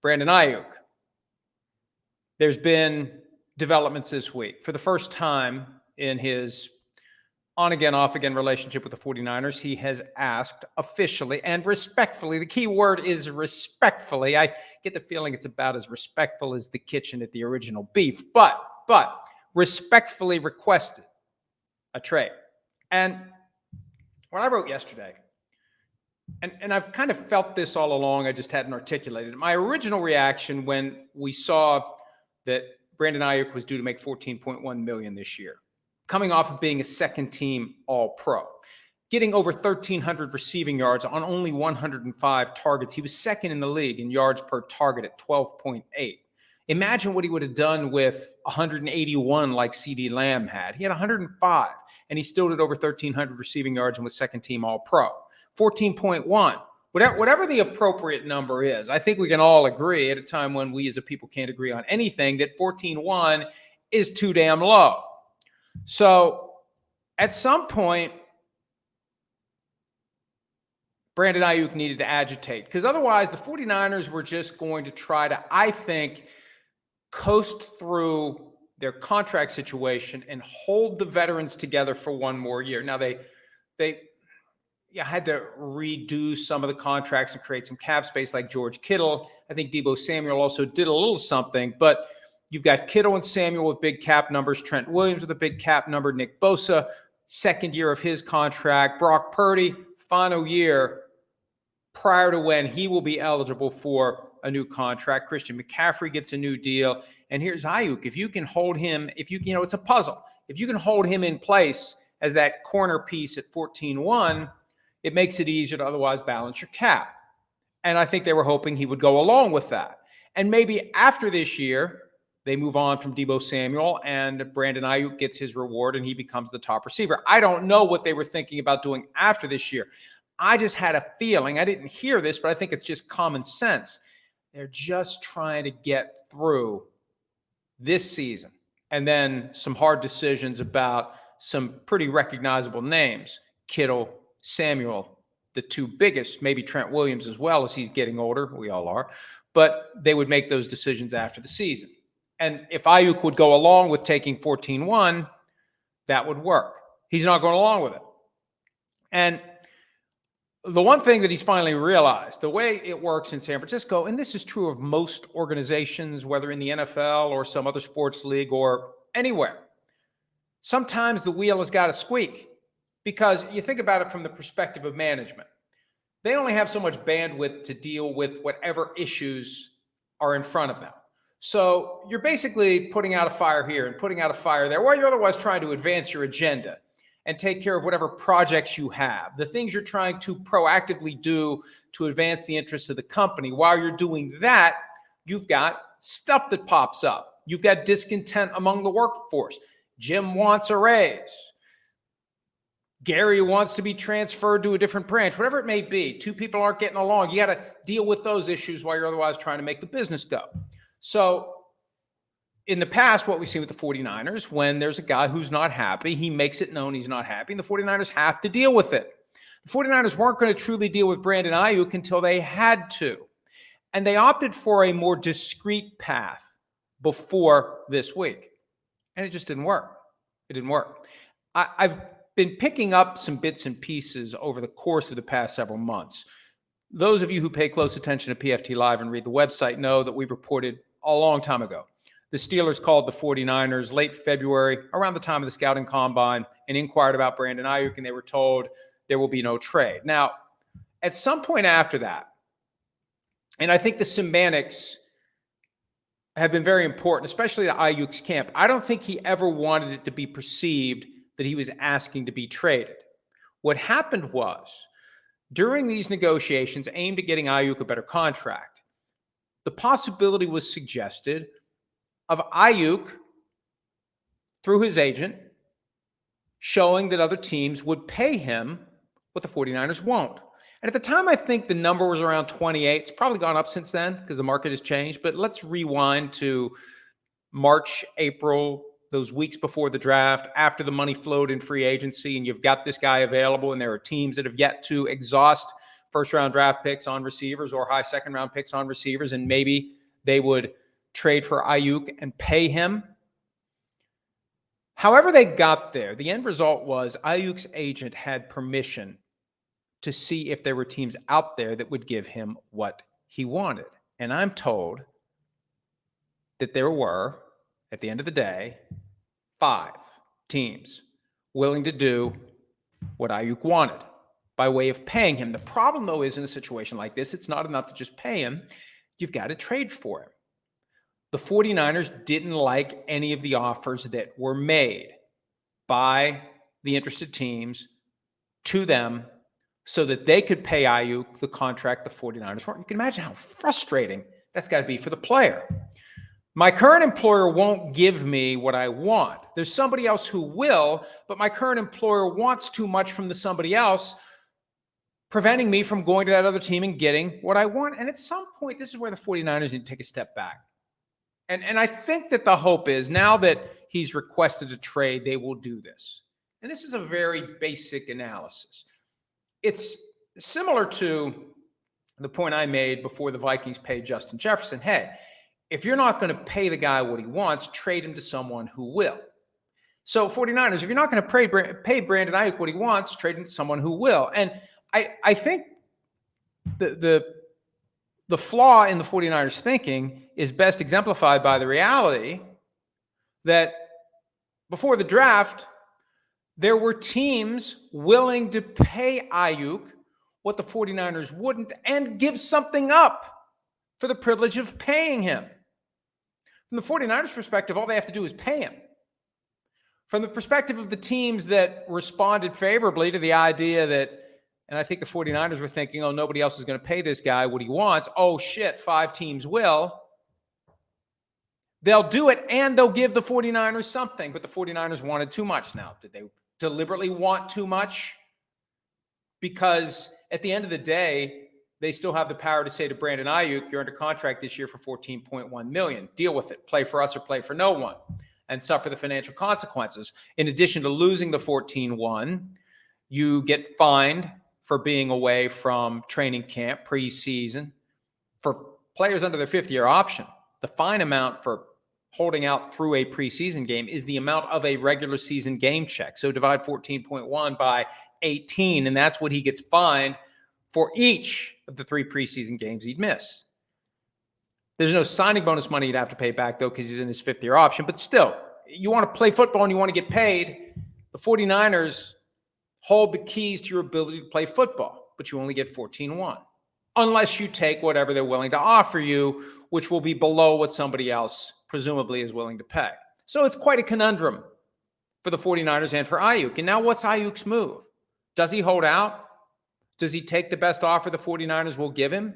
Brandon Aiyuk. There's been developments this week. For the first time in his on-again, off-again relationship with the 49ers, he has asked officially and respectfully, the key word is respectfully. I get the feeling it's about as respectful as the kitchen at the original beef, but respectfully requested a trade. And what I wrote yesterday, and I've kind of felt this all along, I just hadn't articulated it. My original reaction when we saw that Brandon Aiyuk was due to make $14.1 million this year, coming off of being a second-team All-Pro, getting over 1,300 receiving yards on only 105 targets. He was second in the league in yards per target at 12.8. Imagine what he would have done with 181 like CeeDee Lamb had. He had 105, and he still did over 1,300 receiving yards and was second-team All-Pro. 14.1. Whatever the appropriate number is, I think we can all agree at a time when we as a people can't agree on anything that 14.1 is too damn low. So at some point, Brandon Aiyuk needed to agitate because otherwise the 49ers were just going to try to, I think, coast through their contract situation and hold the veterans together for one more year. Now, they had to redo some of the contracts and create some cap space like George Kittle. I think Deebo Samuel also did a little something, but you've got Kittle and Samuel with big cap numbers, Trent Williams with a big cap number, Nick Bosa, second year of his contract, Brock Purdy, final year prior to when he will be eligible for a new contract. Christian McCaffrey gets a new deal. And here's Aiyuk. If you can hold him, it's a puzzle. If you can hold him in place as that corner piece at 14-1, it makes it easier to otherwise balance your cap. And I think they were hoping he would go along with that. And maybe after this year, they move on from Deebo Samuel and Brandon Aiyuk gets his reward and he becomes the top receiver. I don't know what they were thinking about doing after this year. I just had a feeling, I didn't hear this, but I think it's just common sense. They're just trying to get through this season and then some hard decisions about some pretty recognizable names. Kittle, Samuel, the two biggest, maybe Trent Williams as well as he's getting older. We all are. But they would make those decisions after the season. And if Aiyuk would go along with taking 14-1, that would work. He's not going along with it. And the one thing that he's finally realized, the way it works in San Francisco, and this is true of most organizations, whether in the NFL or some other sports league or anywhere, sometimes the wheel has got to squeak. Because you think about it from the perspective of management. They only have so much bandwidth to deal with whatever issues are in front of them. So you're basically putting out a fire here and putting out a fire there while you're otherwise trying to advance your agenda and take care of whatever projects you have, the things you're trying to proactively do to advance the interests of the company. While you're doing that, you've got stuff that pops up. You've got discontent among the workforce. Jim wants a raise. Gary wants to be transferred to a different branch, whatever it may be. Two people aren't getting along. You got to deal with those issues while you're otherwise trying to make the business go. So in the past, what we've seen with the 49ers, when there's a guy who's not happy, he makes it known he's not happy, and the 49ers have to deal with it. The 49ers weren't going to truly deal with Brandon Aiyuk until they had to. And they opted for a more discreet path before this week. And it just didn't work. It didn't work. I've been picking up some bits and pieces over the course of the past several months. Those of you who pay close attention to PFT Live and read the website know that we've reported a long time ago. The Steelers called the 49ers late February, around the time of the scouting combine, and inquired about Brandon Aiyuk, and they were told there will be no trade. Now, at some point after that, and I think the semantics have been very important, especially to Aiyuk's camp. I don't think he ever wanted it to be perceived that he was asking to be traded. What happened was, during these negotiations aimed at getting Aiyuk a better contract, the possibility was suggested of Aiyuk, through his agent, showing that other teams would pay him what the 49ers won't. And at the time, I think the number was around 28. It's probably gone up since then because the market has changed. But let's rewind to March, April, those weeks before the draft, after the money flowed in free agency, and you've got this guy available, and there are teams that have yet to exhaust first-round draft picks on receivers or high second-round picks on receivers, and maybe they would trade for Aiyuk and pay him. However they got there, the end result was Aiyuk's agent had permission to see if there were teams out there that would give him what he wanted. And I'm told that there were, at the end of the day, 5 teams willing to do what Aiyuk wanted by way of paying him. The problem, though, is in a situation like this, it's not enough to just pay him. You've got to trade for him. The 49ers didn't like any of the offers that were made by the interested teams to them so that they could pay Aiyuk the contract the 49ers want. You can imagine how frustrating that's got to be for the player. My current employer won't give me what I want. There's somebody else who will, but my current employer wants too much from the somebody else, preventing me from going to that other team and getting what I want. And at some point, this is where the 49ers need to take a step back. And I think that the hope is now that he's requested a trade, they will do this. And this is a very basic analysis. It's similar to the point I made before the Vikings paid Justin Jefferson. Hey, if you're not going to pay the guy what he wants, trade him to someone who will. So 49ers, if you're not going to pay Brandon Aiyuk what he wants, trade him to someone who will. And I think the flaw in the 49ers thinking is best exemplified by the reality that before the draft, there were teams willing to pay Aiyuk what the 49ers wouldn't and give something up for the privilege of paying him. From the 49ers perspective, all they have to do is pay him. From the perspective of the teams that responded favorably to the idea that, and I think the 49ers were thinking, oh, nobody else is going to pay this guy what he wants. Oh, shit, 5 teams will. They'll do it, and they'll give the 49ers something. But the 49ers wanted too much now. Did they deliberately want too much? Because at the end of the day, they still have the power to say to Brandon Aiyuk, you're under contract this year for $14.1 million. Deal with it. Play for us or play for no one. And suffer the financial consequences. In addition to losing the 14-1, you get fined for being away from training camp preseason. For players under their 5th-year option, the fine amount for holding out through a preseason game is the amount of a regular season game check. So divide 14.1 by 18, and that's what he gets fined for each of the 3 preseason games he'd miss. There's no signing bonus money he'd have to pay back, though, because he's in his 5th-year option. But still, you want to play football and you want to get paid. The 49ers hold the keys to your ability to play football, but you only get 14-1. Unless you take whatever they're willing to offer you, which will be below what somebody else presumably is willing to pay. So it's quite a conundrum for the 49ers and for Aiyuk. And now what's Aiyuk's move? Does he hold out? Does he take the best offer the 49ers will give him?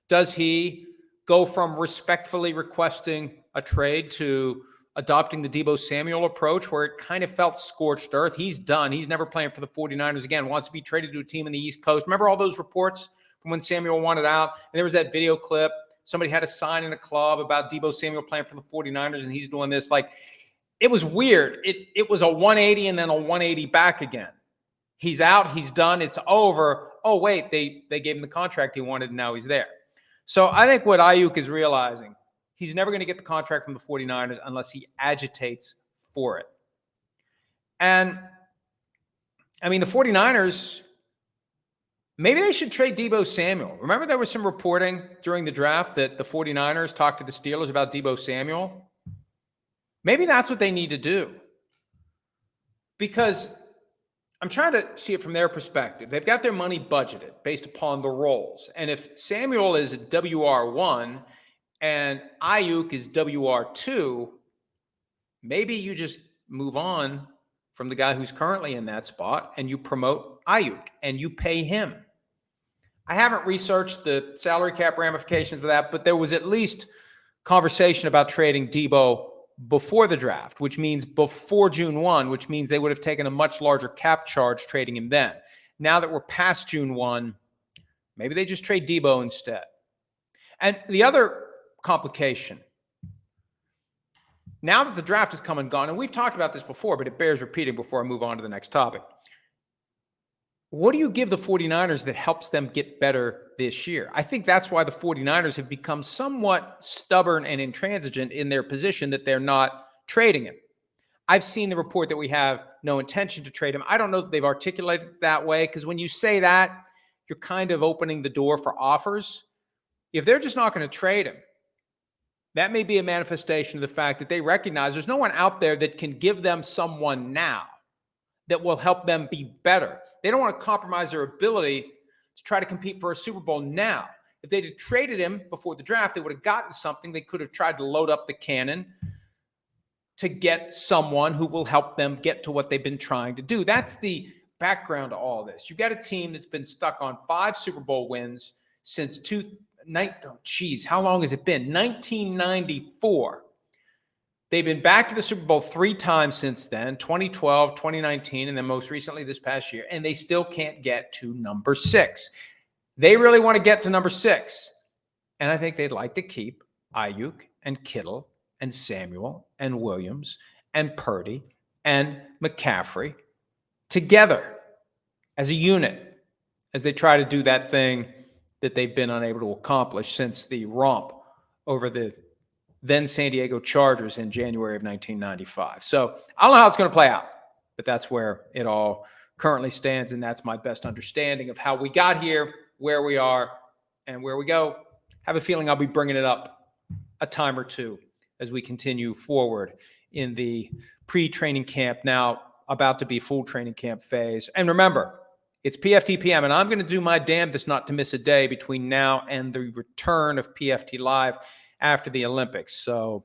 Does he go from respectfully requesting a trade to adopting the Deebo Samuel approach where it kind of felt scorched earth? He's done. He's never playing for the 49ers again. Wants to be traded to a team in the East Coast. Remember all those reports from when Samuel wanted out? And there was that video clip. Somebody had a sign in a club about Deebo Samuel playing for the 49ers, and he's doing this. Like, it was weird. It was a 180 and then a 180 back again. He's out. He's done. It's over. Oh, wait, they gave him the contract he wanted, and now he's there. So I think what Aiyuk is realizing, he's never going to get the contract from the 49ers unless he agitates for it. And, I mean, the 49ers, maybe they should trade Deebo Samuel. Remember there was some reporting during the draft that the 49ers talked to the Steelers about Deebo Samuel? Maybe that's what they need to do. Because I'm trying to see it from their perspective. They've got their money budgeted based upon the roles. And if Samuel is WR1 and Aiyuk is WR2, maybe you just move on from the guy who's currently in that spot and you promote Aiyuk and you pay him. I haven't researched the salary cap ramifications of that, but there was at least conversation about trading Deebo before the draft, which means before June 1, which means they would have taken a much larger cap charge trading him then. Now that we're past June 1, maybe they just trade Deebo instead. And the other complication, now that the draft has come and gone, and we've talked about this before, but it bears repeating before I move on to the next topic. What do you give the 49ers that helps them get better this year? I think that's why the 49ers have become somewhat stubborn and intransigent in their position that they're not trading him. I've seen the report that we have no intention to trade him. I don't know that they've articulated it that way, because when you say that, you're kind of opening the door for offers. If they're just not going to trade him, that may be a manifestation of the fact that they recognize there's no one out there that can give them someone now that will help them be better. They don't want to compromise their ability to try to compete for a Super Bowl now. If they'd have traded him before the draft, they would have gotten something. They could have tried to load up the cannon to get someone who will help them get to what they've been trying to do. That's the background to all this. You've got a team that's been stuck on 5 Super Bowl wins since how long has it been? 1994. They've been back to the Super Bowl 3 times since then, 2012, 2019, and then most recently this past year, and they still can't get to number 6. They really want to get to number 6, and I think they'd like to keep Aiyuk and Kittle and Samuel and Williams and Purdy and McCaffrey together as a unit as they try to do that thing that they've been unable to accomplish since the romp over the then San Diego Chargers in January of 1995. So I don't know how it's going to play out, but that's where it all currently stands, and that's my best understanding of how we got here, where we are, and where we go. Have a feeling I'll be bringing it up a time or two as we continue forward in the pre-training camp, now about to be full training camp phase. And remember, it's PFT PM, and I'm going to do my damnedest not to miss a day between now and the return of PFT Live after the Olympics. So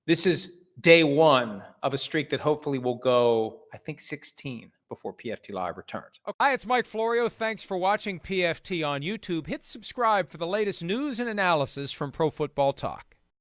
this is day 1 of a streak that hopefully will go, I think, 16 before PFT Live returns. Okay. Hi, it's Mike Florio. Thanks for watching PFT on YouTube. Hit subscribe for the latest news and analysis from Pro Football Talk.